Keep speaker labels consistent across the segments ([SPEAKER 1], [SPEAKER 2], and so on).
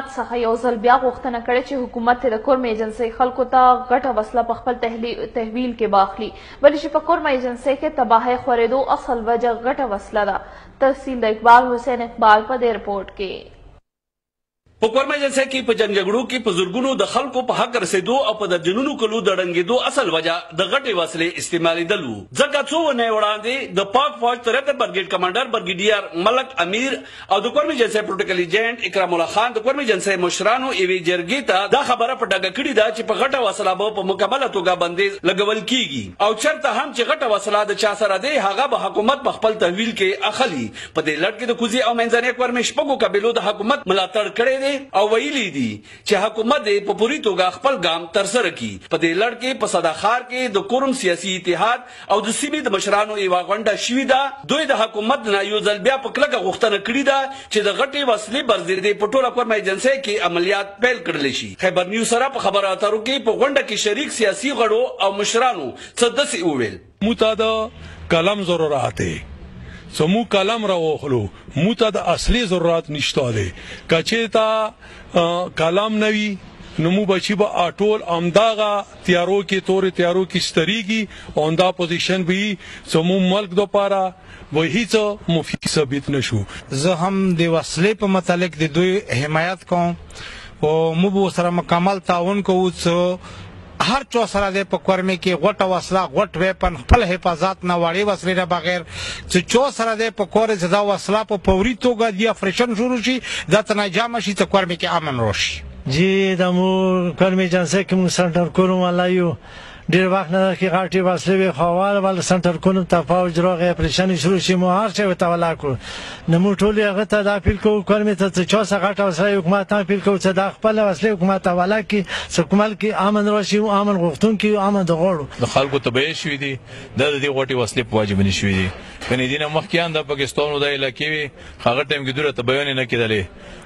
[SPEAKER 1] څخه یو ځل بیا غوښتنه کړې چې حکومت د کورم ایجنسۍ خلکو ته غټه وسله په خپل تحویل کې واخلي، ولې چې په کورم ایجنسۍ کې تباهۍ خورېدو اصل وجه غټه وسله ده. تفصیل د اقبال حسین اقبال په دې رپورټ کې.
[SPEAKER 2] په کورم ایجنسۍ کې په جنګ جګړو کې په زورګونو د خلکو په حق رسیدو او په درجنونو کلو د ړنګېدو اصل وجه د غټې وسلې استعمالیدل وو. ځکه څو ونې وړاندې د پاک فوج 73 برګیډ کمانډر برګیډیر ملک امیر او د کورم ایجنسۍ پروټوکول ایجنټ اکرام الله خان د کورم ایجنسۍ مشرانو یوې جرګې ته دا خبره په ډاګه کړې ده چې په غټه وسله به په مکمله توګه بندیز لګول کیږي او چرته هم چې غټه وسله د چا سره دی هغه به حکومت په خپل تحویل کې اخلي. په دې لړ کې د کوزي او منځنۍ کورم شپږو قبیلو د حکومت ملاتړ کړی دی او ویلي دي چې حکومت په پوری توګه خپل ګام ترسره کړي. په دې لړ کې په صداخار کې د کورم سیاسي اتحاد او د سیمې د مشرانو یوه غونډه شوې ده. دوی د حکومت نه یو ځل بیا په کلکه غوښتنه کړې ده چې د غټې وسلې برزیدې په ټوله کورم ایجنسۍ کې عملیات پیل کړل شي. خیبر نیوز سره په خبرو اترو کې په غونډه کې شریک سیاسي غړو او مشرانو څه داسې وویل.
[SPEAKER 3] متعدد کلام ضرورت ہے سمو کلام را وخلو موتا د اصلي ضرورت نشته دی. کچې تا کلام نوي نو مو بچی با اټول امداغه تیارو کې تورې تیارو کې ستریږي اوندا پوزیشن به سمو ملک دو پارا و هیڅ مفید ثابت نشو.
[SPEAKER 4] زه هم د وسلې په متعلق د دوی حمایت کوم او مو به سره مکمل تعاون کوو. هر چا سره د په کورمه کې غټه وسله غټ ویپن خپل حفاظت نه وړي وسلې نه بغیر چې چا سره د په کور زدا وسله په فوري توګه دی افریشن شروع شي د تنجام شي ته کورمه کې امن راشي.
[SPEAKER 5] جی د مو کورمه ایجنسۍ کې مو سنټر کوم ولایو ډیر وخت نه کې غاټي وسلې وی خوال ول سنټر کوم ته فوج دروغه اپریشن شروع شي مو هر څه وته ولا کو نو مو ټول هغه ته د اپیل کو کورمه ته چې چا څنګه غاټه وسله حکومت ته اپیل کو چې د خپل وسلې حکومت ته ولا کې سکمل کې امن راشي او امن غوښتون کې امن د غوړو
[SPEAKER 6] د خلکو تبعی شوې دي د دې غوټي وسلې په واجب نشوي دي. کني دینه مخکیان د پاکستان د علاقې وی هغه ټیم کې دوره تبعی نه کېدلې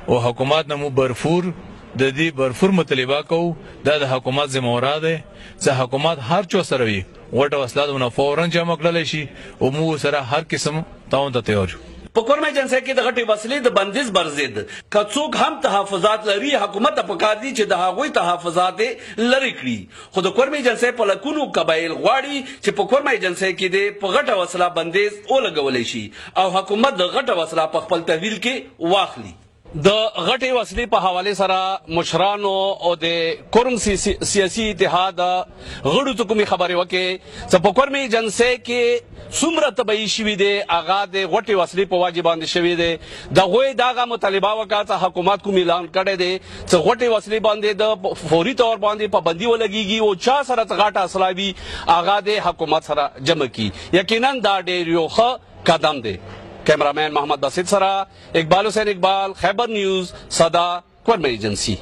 [SPEAKER 6] او حکومت نمو برفور د دې برفور مطالبه کو د حکومت ذمہوار ده چې حکومت هر چا سره وي غټه وسله د فورن جمع کړل شي او مو سره هر قسم تعاون ته تیار.
[SPEAKER 2] په کورم ایجنسۍ کې د غټې وسلې د بندیز برزید که څوک هم تحفظات لري حکومت ته پکار دي چې د هغوی تحفظات لرې کړي. خو د کورم ایجنسۍ په لکونو قبایل غواړي چې په کورم ایجنسۍ کې د په غټه وسله بندیز ولګولی شي او حکومت د غټه وسله په خپل تحویل کې واخلي. د غټې وسلې په حواله سره مشرانو او د کورم سیاسي اتحاد غړو ته کومې خبرې وکړې چې په کورم ایجنسۍ کې څومره تبعی شوي دي هغه د غټې وسلې په واجب باندې شوي دي. د هغوی دغه مطالبه وکړه چې حکومت کوم اعلان کړی دی چې غټې وسلې باندې د فوري طور باندې پابندي ولګېږي او چا سره غټه اسلحه وي هغه د حکومت سره جمع کړي. یقینا دا ډېر یو ښه قدم دی. کیمرامین محمد باسط سره اقبال حسین اقبال، خیبر نیوز، صدا، کورم ایجنسی.